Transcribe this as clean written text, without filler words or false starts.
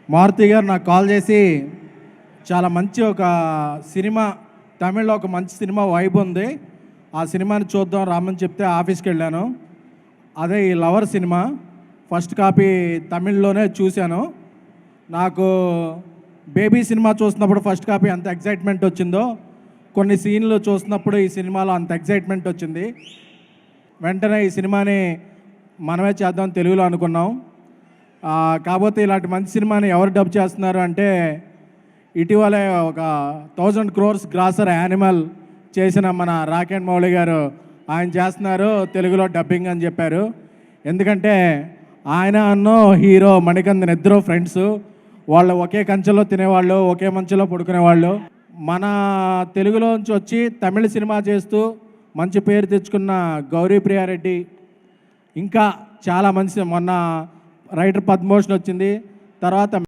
మారుతి గారు నాకు కాల్ చేసి చాలా మంచి ఒక సినిమా, తమిళ్లో ఒక మంచి సినిమా వైబ్ ఉంది, ఆ సినిమాని చూద్దాం రామని చెప్తే ఆఫీస్కి వెళ్ళాను. అదే ఈ లవర్ సినిమా ఫస్ట్ కాపీ తమిళ్లోనే చూశాను. నాకు బేబీ సినిమా చూస్తున్నప్పుడు ఫస్ట్ కాపీ అంత ఎగ్జైట్మెంట్ వచ్చిందో, కొన్ని సీన్లు చూస్తున్నప్పుడు ఈ సినిమాలో అంత ఎగ్జైట్మెంట్ వచ్చింది. వెంటనే ఈ సినిమాని మనమే చేద్దాం తెలుగులో అనుకున్నాం. కాకపోతే ఇలాంటి మంచి సినిమాని ఎవరు డబ్ చేస్తున్నారు అంటే, ఇటీవలే ఒక 1000 crores గ్రాసర్ యానిమల్ చేసిన మన రాకెట్ మౌళి గారు ఆయన చేస్తున్నారు తెలుగులో డబ్బింగ్ అని చెప్పారు. ఎందుకంటే ఆయన అన్నో హీరో మణికందన్ ఇద్దరు ఫ్రెండ్స్, వాళ్ళు ఒకే కంచెలో తినేవాళ్ళు, ఒకే మంచులో పడుకునేవాళ్ళు. మన తెలుగులోంచి వచ్చి తమిళ సినిమా చేస్తూ మంచి పేరు తెచ్చుకున్న గౌరీ ప్రియారెడ్డి, ఇంకా చాలా మంచి మొన్న రైటర్ పద్మభూషణ్ వచ్చింది, తర్వాత